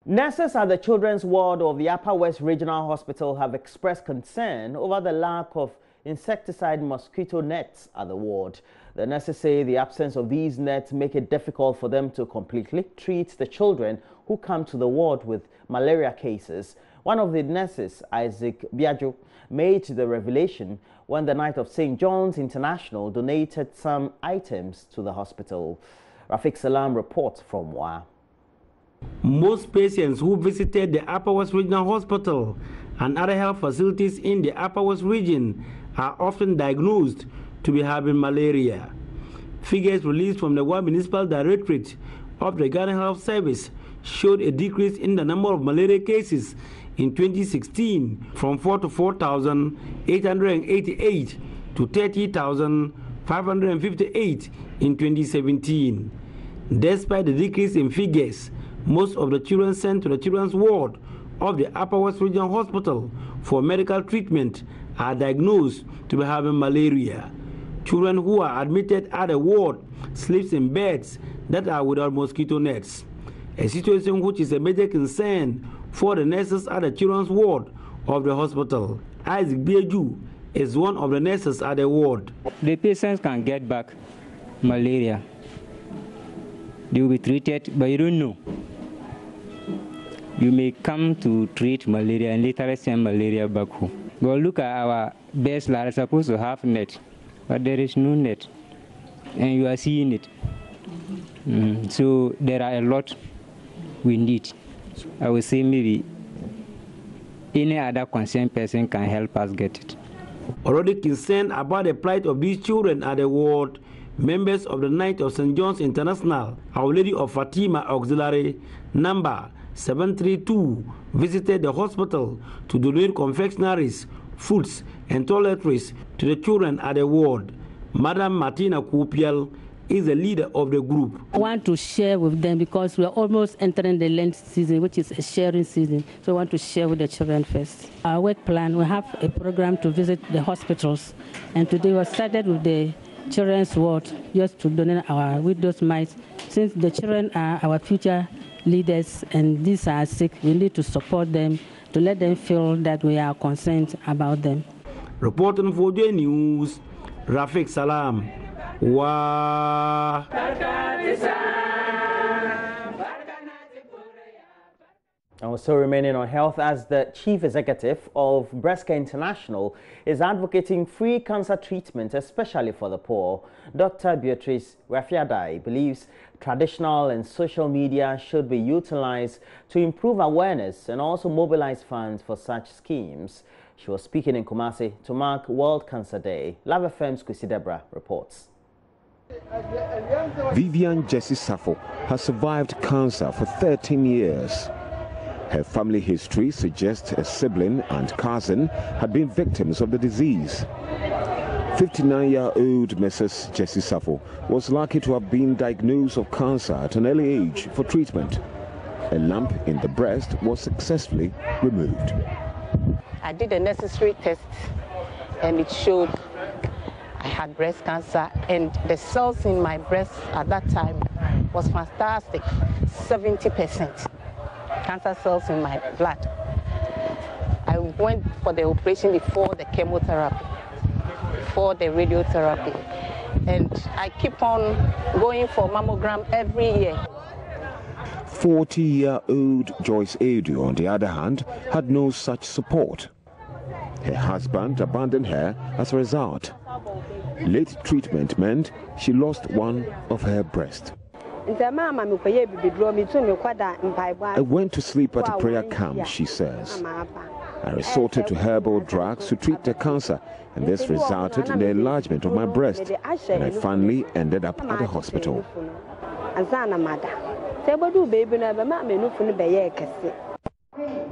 Nurses at the Children's Ward of the Upper West Regional Hospital have expressed concern over the lack of insecticide mosquito nets at the ward. The nurses say the absence of these nets make it difficult for them to completely treat the children who come to the ward with malaria cases. One of the nurses, Isaac Biajo, made the revelation when the Night of St. John's International donated some items to the hospital. Rafik Salam reports from Wa. Most patients who visited the Upper West Regional Hospital and other health facilities in the Upper West region are often diagnosed to be having malaria. Figures released from the Wa Municipal Directorate of the Ghana Health Service showed a decrease in the number of malaria cases in 2016 from 44,888 to 30,558 in 2017. Despite the decrease in figures, most of the children sent to the Children's Ward of the Upper West Regional Hospital for medical treatment are diagnosed to be having malaria. Children who are admitted at the ward sleep in beds that are without mosquito nets, a situation which is a major concern for the nurses at the Children's Ward of the hospital. Isaac Biaju is one of the nurses at the ward. The patients can get back malaria. They will be treated, but you don't know. You may come to treat malaria and later send malaria back home. But look at our beds that are supposed to have net, but there is no net, and you are seeing it. So there are a lot we need. I would say maybe any other concerned person can help us get it. Already concerned about the plight of these children at the ward, members of the Night of St. John's International, Our Lady of Fatima Auxiliary number 732 visited the hospital to donate confectionaries, foods and toiletries to the children at the ward. Madam Martina Kupiel is the leader of the group. I want to share with them because we are almost entering the Lent season, which is a sharing season. So I want to share with the children first. Our work plan, we have a program to visit the hospitals. And today we started with the Children's Ward just to donate our widow's mites. Since the children are our future leaders and these are sick, we need to support them to let them feel that we are concerned about them. Reporting for JoyNews, Rafik Salam. Wow. And we're still remaining on health as the chief executive of Breast Care International is advocating free cancer treatment, especially for the poor. Dr. Beatrice Rafiadai believes traditional and social media should be utilized to improve awareness and also mobilize funds for such schemes. She was speaking in Kumasi to mark World Cancer Day. Love FM's Kwesi Debra reports. Vivian Jessie Safo has survived cancer for 13 years. Her family history suggests a sibling and cousin had been victims of the disease. 59-year-old Mrs. Jessie Safo was lucky to have been diagnosed of cancer at an early age for treatment. A lump in the breast was successfully removed. I did the necessary tests and it showed I had breast cancer, and the cells in my breast at that time was fantastic, 70%. Cancer cells in my blood. I went for the operation before the chemotherapy, before the radiotherapy, and I keep on going for mammogram every year. 40-year-old Joyce Edu, on the other hand, had no such support. Her husband abandoned her as a result. Late treatment meant she lost one of her breasts. I went to sleep at a prayer camp, she says. I resorted to herbal drugs to treat the cancer, and this resulted in the enlargement of my breast, and I finally ended up at the hospital.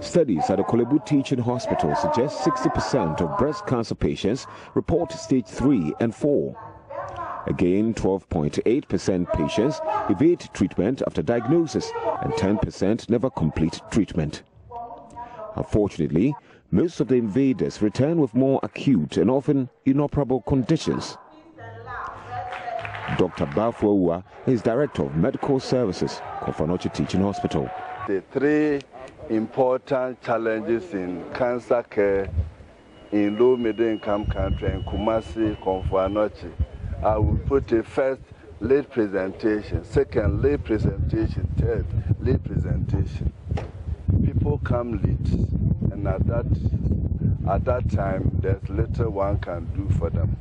Studies at the Kolebu Teaching Hospital suggest 60% of breast cancer patients report stage 3 and 4. Again, 12.8% patients evade treatment after diagnosis, and 10% never complete treatment. Unfortunately, most of the invaders return with more acute and often inoperable conditions. Dr. Bafuwa is Director of Medical Services, Kofanoche Teaching Hospital. The three important challenges in cancer care in low middle income country in Kumasi, Komfo-Anokye. I will put it first, late presentation, second, late presentation, third, late presentation. People come late, and at that time, there's little one can do for them.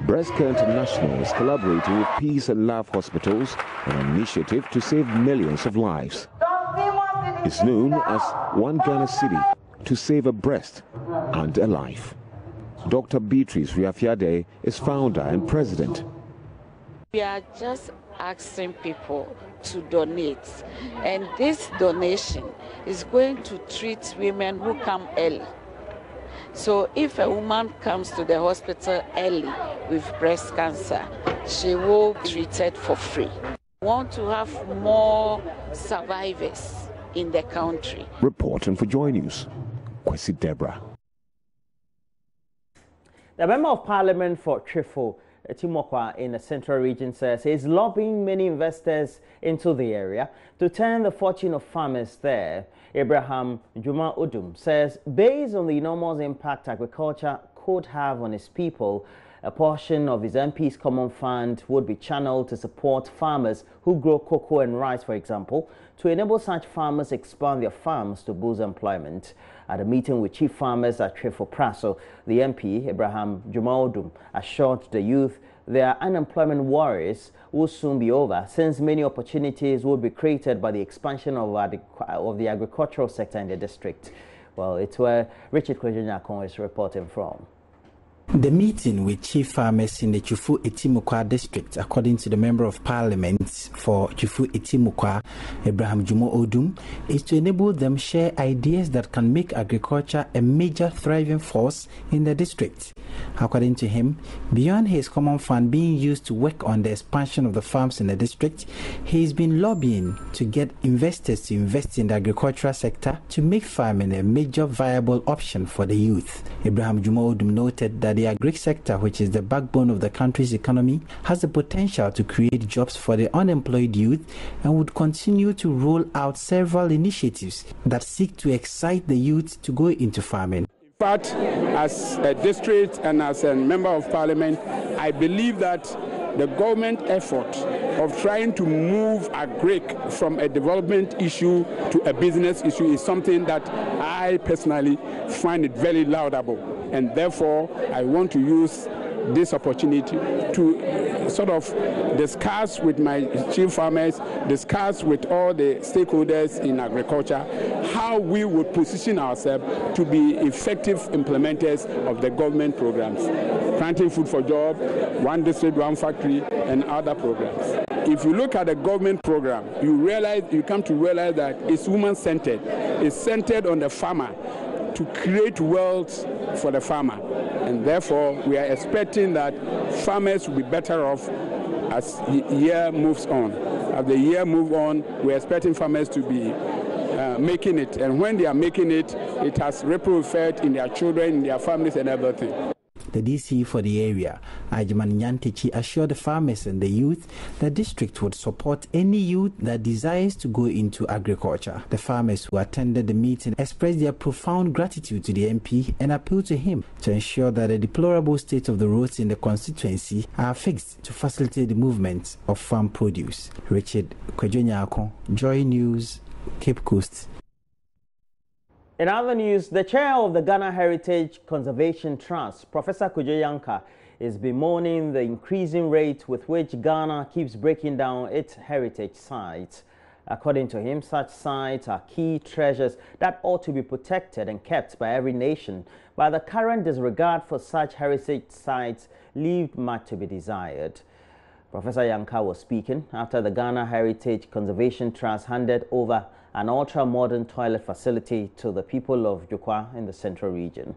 Breast Care International is collaborating with Peace and Love Hospitals on an initiative to save millions of lives. It's known as One Ghana City to save a breast and a life. Dr. Beatrice Riafiade is founder and president. We are just asking people to donate, and this donation is going to treat women who come early. So if a woman comes to the hospital early with breast cancer, she will be treated for free. We want to have more survivors in the country. Reporting for JoyNews, Kwesi Deborah. The Member of Parliament for Trifo, Timokwa in the Central Region says he is lobbying many investors into the area to turn the fortune of farmers there. Abraham Juma Odom says based on the enormous impact agriculture could have on his people, a portion of his MP's common fund would be channeled to support farmers who grow cocoa and rice, for example, to enable such farmers expand their farms to boost employment. At a meeting with chief farmers at Trifo Praso, the MP, Abraham Juma Odom, assured the youth their unemployment worries will soon be over, since many opportunities will be created by the expansion of the agricultural sector in the district. Well, it's where Richard Kwejunyakon is reporting from. The meeting with chief farmers in the Chufu Etimukwa district, according to the Member of Parliament for Chufu Etimukwa, Abraham Juma Odom, is to enable them share ideas that can make agriculture a major thriving force in the district. According to him, beyond his common fund being used to work on the expansion of the farms in the district, he has been lobbying to get investors to invest in the agricultural sector to make farming a major viable option for the youth. Abraham Juma Odom noted that the agri sector, which is the backbone of the country's economy, has the potential to create jobs for the unemployed youth and would continue to roll out several initiatives that seek to excite the youth to go into farming. But as a district and as a member of parliament, I believe that the government effort of trying to move agric from a development issue to a business issue is something that I personally find it very laudable. And therefore, I want to use this opportunity to sort of discuss with my chief farmers, discuss with all the stakeholders in agriculture, how we would position ourselves to be effective implementers of the government programs. Planting Food for Job, One District, One Factory, and other programs. If you look at the government program, you come to realize that it's woman-centered. It's centered on the farmer to create wealth for the farmer. And therefore, we are expecting that farmers will be better off as the year moves on. As the year moves on, we're expecting farmers to be making it. And when they are making it, it has ripple effect in their children, in their families, and everything. The DC for the area, Ajman Nyantechi, assured the farmers and the youth the district would support any youth that desires to go into agriculture. The farmers who attended the meeting expressed their profound gratitude to the MP and appealed to him to ensure that the deplorable state of the roads in the constituency are fixed to facilitate the movement of farm produce. Richard Kwejunyakon, Joy News, Cape Coast. In other news, the chair of the Ghana Heritage Conservation Trust, Professor Kojo Yanka, is bemoaning the increasing rate with which Ghana keeps breaking down its heritage sites. According to him, such sites are key treasures that ought to be protected and kept by every nation, but the current disregard for such heritage sites leaves much to be desired. Professor Yanka was speaking after the Ghana Heritage Conservation Trust handed over an ultra-modern toilet facility to the people of Jukwa in the Central Region.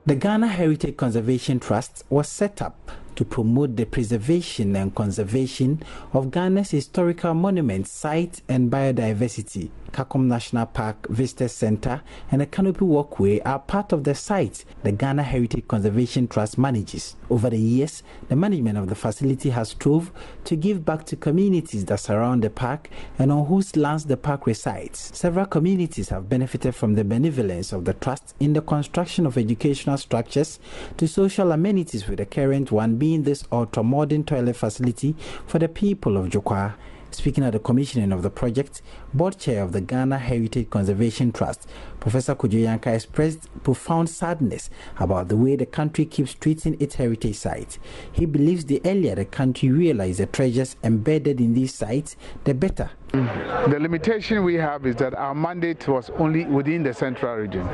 The Ghana Heritage Conservation Trust was set up to promote the preservation and conservation of Ghana's historical monuments, sites, and biodiversity. Kakom National Park Visitor Center and a canopy walkway are part of the sites the Ghana Heritage Conservation Trust manages. Over the years, the management of the facility has strove to give back to communities that surround the park and on whose lands the park resides. Several communities have benefited from the benevolence of the trust in the construction of educational structures to social amenities, with the current one being this ultra-modern toilet facility for the people of Jokwa. Speaking at the commissioning of the project, board chair of the Ghana Heritage Conservation Trust, Professor JoyNews, expressed profound sadness about the way the country keeps treating its heritage sites. He believes the earlier the country realizes the treasures embedded in these sites, the better. The limitation we have is that our mandate was only within the central region,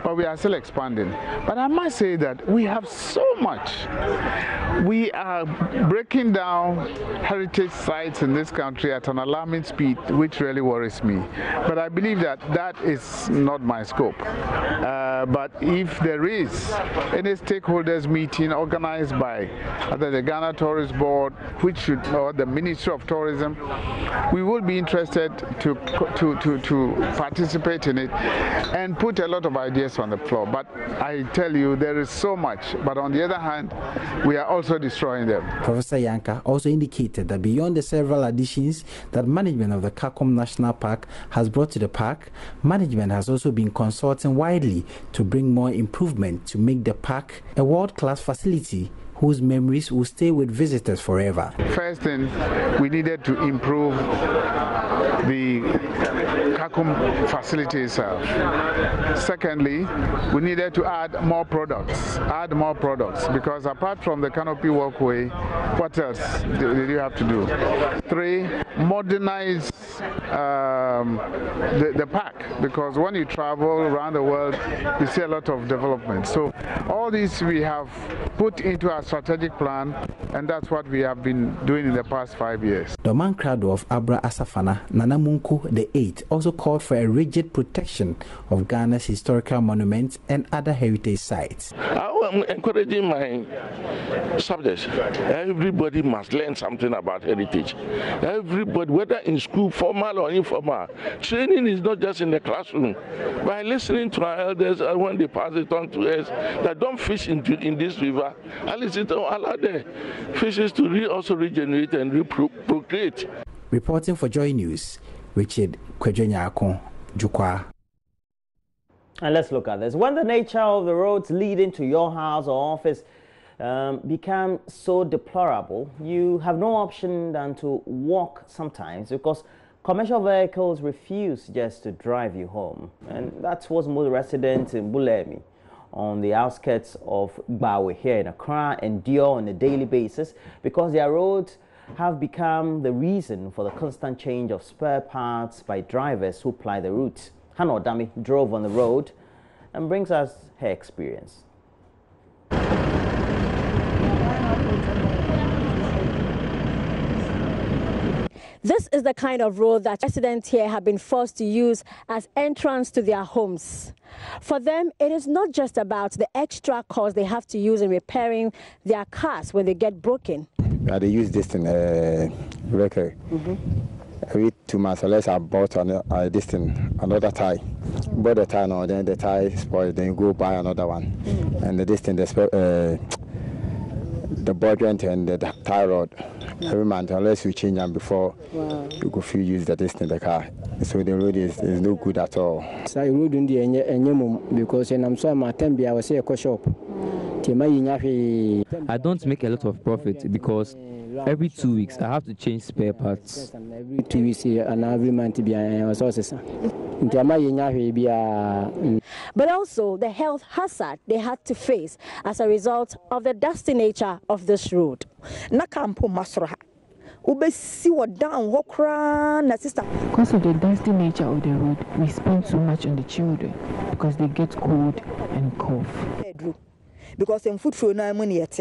but we are still expanding. But I must say that we have so much. We are breaking down heritage sites in this country at an alarming speed, which really worries me. But I believe that that is not my scope. But if there is any stakeholders meeting organized by either the Ghana Tourist Board, or the Ministry of Tourism, we will be interested to participate in it and put a lot of ideas on the floor. But I tell you, there is so much. But on the other hand, we are also destroying them. Professor Yanka also indicated that beyond the several additions that management of the Kakom National Park has brought to the park, management has also been consulting widely to bring more improvement to make the park a world-class facility whose memories will stay with visitors forever. First thing, we needed to improve the Kakum facility itself. Secondly, we needed to add more products, because apart from the canopy walkway, what else did you have to do? 3, modernize the park, because when you travel around the world, you see a lot of development. So all these we have put into our strategic plan, and that's what we have been doing in the past 5 years. The man crowd of Abra Asafana, Nana Munku the 8th, also called for a rigid protection of Ghana's historical monuments and other heritage sites. I am encouraging my subjects. Everybody must learn something about heritage. Everybody, whether in school, formal or informal, training is not just in the classroom. By listening to our elders, and when they pass it on to us, that don't fish in this river, at least it will allow the fishes to also regenerate and procreate. Reporting for JoyNews, Richard Kwejenyako, Jukwa. And let's look at this. When the nature of the roads leading to your house or office become so deplorable, you have no option than to walk sometimes, because commercial vehicles refuse just to drive you home. And that's what most residents in Bulemi, on the outskirts of Gbawe here in Accra, endure on a daily basis, because their roads have become the reason for the constant change of spare parts by drivers who ply the route. Hannah Odami drove on the road and brings us her experience. This is the kind of road that residents here have been forced to use as entrance to their homes. For them, it is not just about the extra cost they have to use in repairing their cars when they get broken. They use this in record. Every 2 months or less, I bought this thing, another tie. Bought the tie now, then the tie spoiled, then you go buy another one. And this thing, the board joint and the tie rod. Every month, unless you change them before you go feel use this in the car. So the road is no good at all. So I road in the because I'm so my time I was here a shop. I don't make a lot of profit because every 2 weeks I have to change spare parts. Every 2 weeks and every month be resources. But also the health hazard they had to face as a result of the dusty nature of this road. Because of the dusty nature of the road, we spend so much on the children because they get cold and cough. Because in food for no money yet.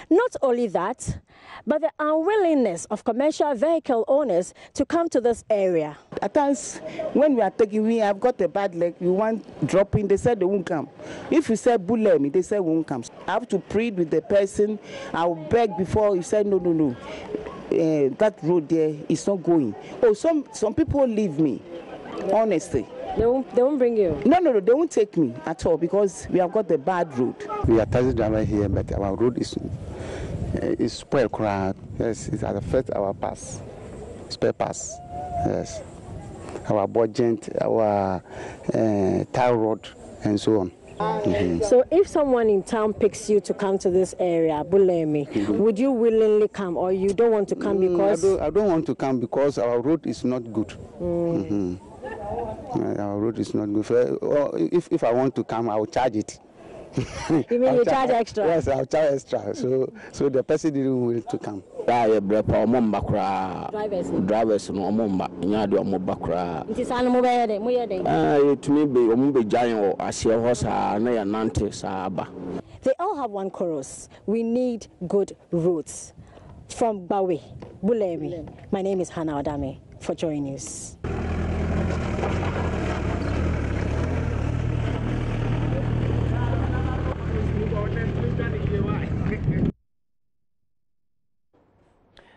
Not only that, but the unwillingness of commercial vehicle owners to come to this area. At times, when we are taking, we have got a bad leg, we want dropping, they said they won't come. If you say bullet, they say won't come. I have to plead with the person, I'll beg before you say no. That road there is not going. Oh, some people leave me, honestly. They won't bring you? No, they won't take me at all because we have got a bad road. We are taxi driver here, but our road is spoiled. Yes, it has affected our pass, spare pass. Yes, our budget, our tile road, and so on. So if someone in town picks you to come to this area, Bulemi, would you willingly come, or you don't want to come because... I don't want to come because our road is not good. Our road is not good. If I want to come, I will charge it. You mean you charge extra? Yes, I'll charge extra. So the person didn't will to come. Drivers no omomba nyade omomba kra nti sanu mo be to me be omombe giant or asia hosa na ya nante saaba. They all have one chorus. We need good roads. From Bawe, Bulemi. My name is Hannah Odame for JoyNews.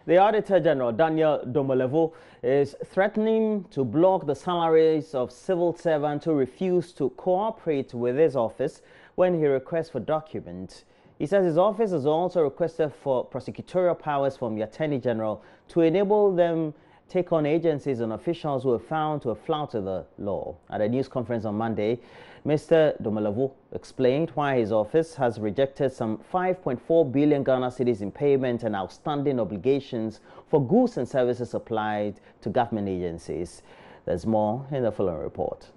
The Auditor General, Daniel Domolevo, is threatening to block the salaries of civil servants who refuse to cooperate with his office when he requests for documents. He says his office has also requested for prosecutorial powers from the Attorney General to enable them take on agencies and officials who are found to have flouted the law. At a news conference on Monday, Mr. Domolevo explained why his office has rejected some 5.4 billion Ghana cedis in payment and outstanding obligations for goods and services supplied to government agencies. There's more in the following report.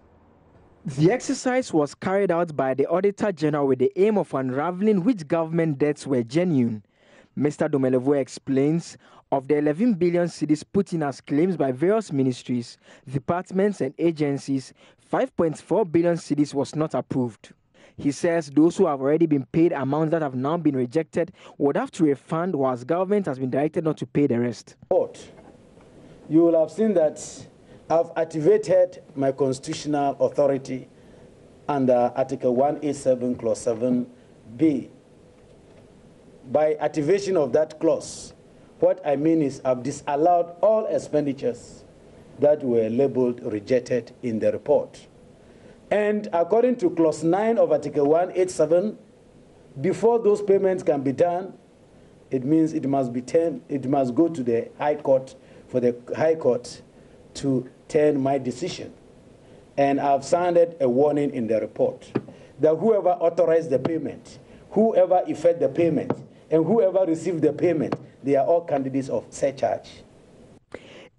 The exercise was carried out by the Auditor General with the aim of unraveling which government debts were genuine. Mr. Domolevo explains of the 11 billion cedis put in as claims by various ministries, departments and agencies, 5.4 billion cedis was not approved. He says those who have already been paid amounts that have now been rejected would have to refund, whilst government has been directed not to pay the rest. You will have seen that I've activated my constitutional authority under Article 187, Clause 7B. By activation of that clause, what I mean is I've disallowed all expenditures that were labeled rejected in the report. And according to Clause 9 of Article 187, before those payments can be done, it means it must go to the High Court for the High Court to turn my decision. And I've sounded a warning in the report that whoever authorized the payment, whoever effect the payment, and whoever received the payment, they are all candidates of surcharge.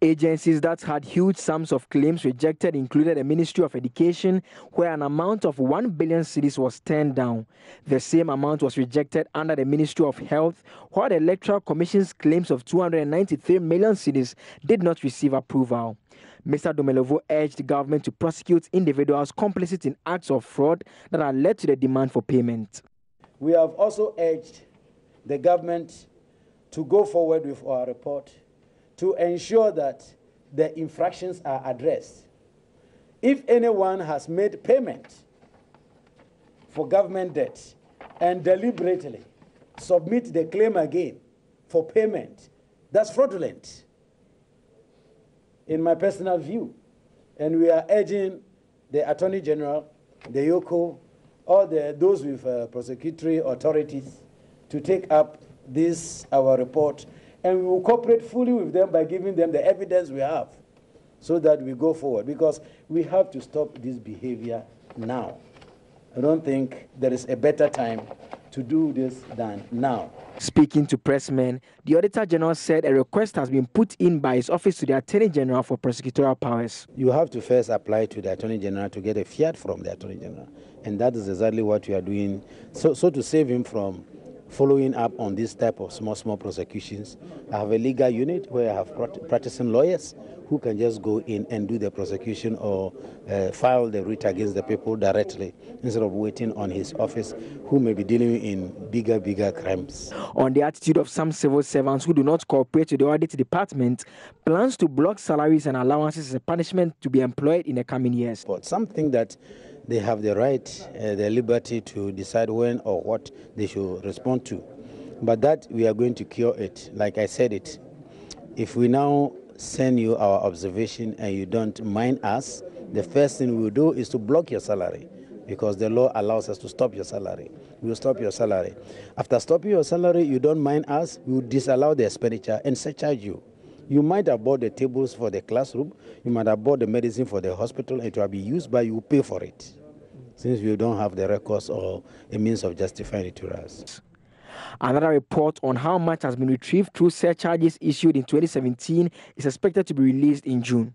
Agencies that had huge sums of claims rejected included the Ministry of Education, where an amount of 1 billion cedis was turned down. The same amount was rejected under the Ministry of Health, while the Electoral Commission's claims of 293 million cedis did not receive approval. Mr. Domolevo urged the government to prosecute individuals complicit in acts of fraud that had led to the demand for payment. We have also urged the government to go forward with our report to ensure that the infractions are addressed. If anyone has made payment for government debt and deliberately submit the claim again for payment, that's fraudulent, in my personal view. And we are urging the Attorney General, the YOCO, or those with prosecutory authorities to take up this, our report, and we will cooperate fully with them by giving them the evidence we have so that we go forward, because we have to stop this behavior now. I don't think there is a better time to do this than now. Speaking to pressmen, the Auditor General said a request has been put in by his office to the Attorney General for prosecutorial powers. You have to first apply to the Attorney General to get a fiat from the Attorney General, and that is exactly what we are doing, so to save him from following up on this type of small prosecutions. I have a legal unit where I have practicing lawyers who can just go in and do the prosecution or file the writ against the people directly instead of waiting on his office, who may be dealing in bigger crimes. On the attitude of some civil servants who do not cooperate with the audit department, plans to block salaries and allowances as a punishment to be employed in the coming years. But something that they have the right, the liberty to decide when or what they should respond to. But that we are going to cure it. Like I said it, if we now send you our observation and you don't mind us, the first thing we will do is to block your salary, because the law allows us to stop your salary. We will stop your salary. After stopping your salary, you don't mind us, we will disallow the expenditure and surcharge you. You might have bought the tables for the classroom, you might have bought the medicine for the hospital, it will be used, but you will pay for it, since you don't have the records or a means of justifying it to us. Another report on how much has been retrieved through surcharges issued in 2017 is expected to be released in June.